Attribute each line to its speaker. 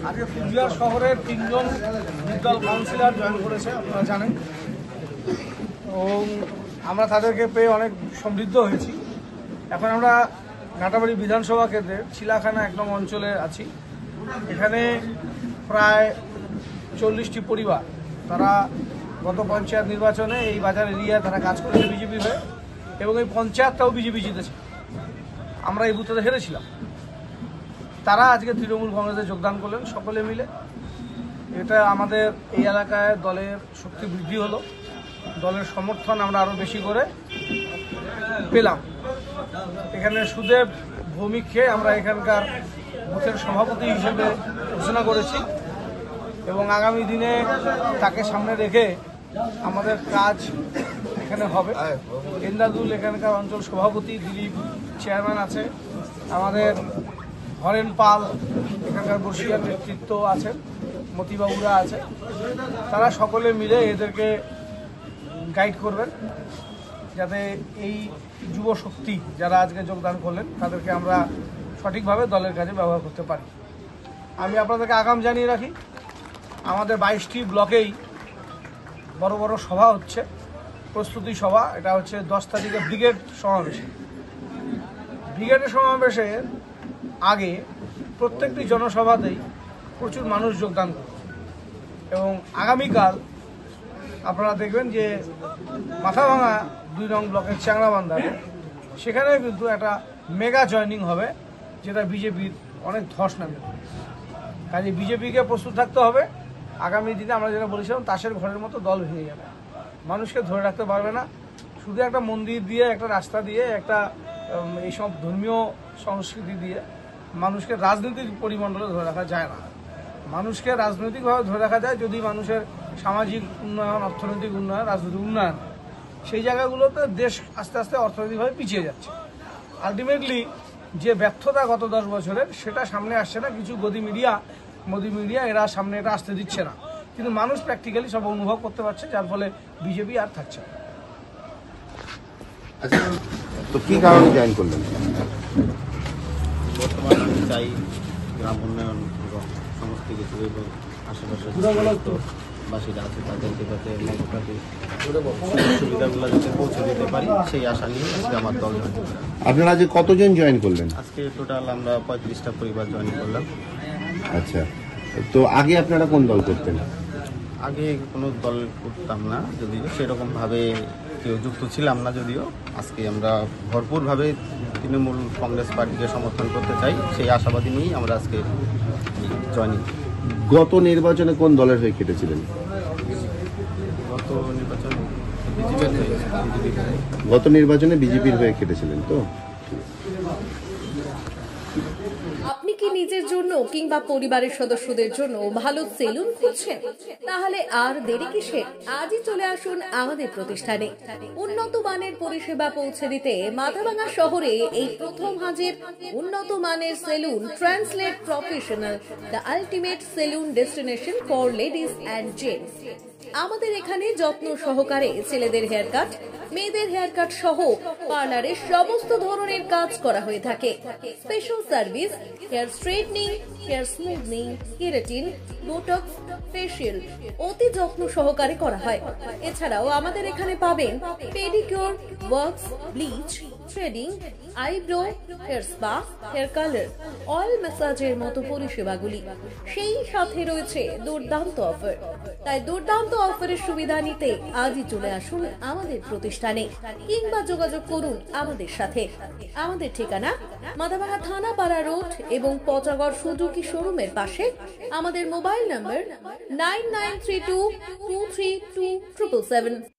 Speaker 1: আজকে পুরুলিয়া শহরের 3 জন নির্দল কাউন্সিলর জয়েন করেছে, আপনারা জানেন, এবং আমরা তাদেরকে পেয়ে অনেক সমৃদ্ধ হয়েছি। এখন আমরা ঘাটাবাড়ি বিধানসভা কেন্দ্রের চিলাখানা 1 নং অঞ্চলে আছি। এখানে প্রায় 40টি পরিবার, তারা গত পঞ্চায়েত নির্বাচনে এই বাজার এরিয়ায় তারা কাজ করেছে বিজেপি হয়ে, এবং এই পঞ্চায়েতটাও বিজেপি জিতেছে। আমরা এই বুথে হেরেছিলাম। তারা আজকে তৃণমূল কংগ্রেসে যোগদান করলেন সকলে মিলে। এটা আমাদের এই এলাকায় দলের শক্তি বৃদ্ধি হলো, দলের সমর্থন আমরা আরও বেশি করে পেলাম। এখানে সুদেব ভৌমিককে আমরা এখানকার বুথের সভাপতি হিসেবে ঘোষণা করেছি, এবং আগামী দিনে তাকে সামনে রেখে আমাদের কাজ এখানে হবে। এন্দাদুল এখানকার অঞ্চল সভাপতি, দিলীপ চেয়ারম্যান আছে, আমাদের হরেন পাল এখানকার বর্ষিয়ার নেতৃত্ব আছেন, মতিবাবুরা আছে। তারা সকলে মিলে এদেরকে গাইড করবেন, যাতে এই যুব শক্তি যারা আজকে যোগদান করলেন তাদেরকে আমরা সঠিকভাবে দলের কাজে ব্যবহার করতে পারি। আমি আপনাদেরকে আগাম জানিয়ে রাখি, আমাদের 22টি ব্লকেই বড় বড় সভা হচ্ছে, প্রস্তুতি সভা। এটা হচ্ছে 10 তারিখে ব্রিগেড সমাবেশ। ব্রিগেডের সমাবেশের আগে প্রত্যেকটি জনসভাতেই প্রচুর মানুষ যোগদান করবে, এবং আগামীকাল আপনারা দেখবেন যে মাথাভাঙা 2 নং ব্লকের চ্যাংড়াবান্ধারে সেখানে কিন্তু একটা মেগা জয়নিং হবে, যেটা বিজেপির অনেক ধস নামে। কাজে বিজেপিকে প্রস্তুত থাকতে হবে। আগামী দিনে আমরা যেটা বলেছিলাম, তাসের ঘরের মতো দল ভেঙে যাবে, মানুষকে ধরে রাখতে পারবে না। শুধু একটা মন্দির দিয়ে, একটা রাস্তা দিয়ে, একটা এইসব ধর্মীয় সংস্কৃতি দিয়ে মানুষকে রাজনৈতিক পরিমণ্ডলে ধরে রাখা যায় না। মানুষকে রাজনৈতিকভাবে ধরে রাখা যায় যদি মানুষের সামাজিক উন্নয়ন, অর্থনৈতিক উন্নয়ন, রাজনৈতিক উন্নয়ন, সেই জায়গাগুলোতে দেশ আস্তে আস্তে অর্থনৈতিকভাবে পিছিয়ে যাচ্ছে। আলটিমেটলি যে ব্যর্থতা গত 10 বছরের, সেটা সামনে আসছে না। কিছু মোদি মিডিয়া এরা সামনে এটা আসতে দিচ্ছে না, কিন্তু মানুষ প্র্যাকটিক্যালি সব অনুভব করতে পারছে, যার ফলে বিজেপি আর থাকছে না।
Speaker 2: আচ্ছা, তো কি কারণে জয়েন করলেন?
Speaker 3: বর্তমানে চাই গ্রাম উন্নয়ন এবং সমস্ত কিছু, এবং আশেপাশে বাসীরা আছে তাদেরকে যাতে সুবিধাগুলো যাতে পৌঁছে দিতে পারি, সেই আশা নিয়ে আজকে আমার দল জয়েন করলাম।
Speaker 2: আপনারা আজকে কতজন জয়েন করলেন?
Speaker 3: আজকে টোটাল আমরা 35টা পরিবার জয়েন করলাম।
Speaker 2: আচ্ছা, তো আগে আপনারা কোন দল করতেন?
Speaker 3: আগে কোনো দল করতাম না, যদিও সেরকমভাবে কেউ যুক্ত ছিলাম না। যদিও আজকে আমরা ভরপুরভাবে তৃণমূল কংগ্রেস পার্টিকে সমর্থন করতে চাই, সেই আশাবাদী নিয়েই আমরা আজকে জয়েনিং।
Speaker 2: গত নির্বাচনে কোন দলের হয়ে কেটেছিলেন? গত নির্বাচনে বিজেপির হয়ে কেটেছিলেন তো?
Speaker 4: আপনি কি নিজের জন্য কিংবা পরিবারের সদস্যদের জন্য ভালো সেলুন খুঁজছেন? তাহলে আর দেরি কিসে? আজই চলে আসুন আমাদের প্রতিষ্ঠানে। উন্নত মানের পরিষেবা পৌঁছে দিতে মাথাভাঙা শহরে এই প্রথম হাজির উন্নত মানের salon translate professional, the ultimate salon destination for ladies and gents. আমাদের এখানে যত্ন সহকারে ছেলেদের হেয়ার কাট, মেয়েদের হেয়ার কাট সহ পার্লারের সমস্ত ধরনের কাজ করা হয়ে থাকে। Special service, hair straightening, hair smoothing, keratin, botox, facial অতি যত্ন সহকারে করা হয়। এছাড়াও আমাদের এখানে পাবেন pedicure, wax, bleach, threading, eyebrow, hair spa, hair colour, oil ম্যাসাজের মতো পরিষেবাগুলি। সেই সাথে রয়েছে দুর্দান্ত অফার। তাই দুর্দান্ত অফারের সুবিধা নিতে আজই চলে আসুন আমাদের প্রতিষ্ঠানে, কিংবা যোগাযোগ করুন আমাদের সাথে। আমাদের ঠিকানা মাথাভাঙা থানাপাড়া রোড এবং পচাগড় সুজুকি শোরুমের পাশে। আমাদের মোবাইল নম্বর 9932232777।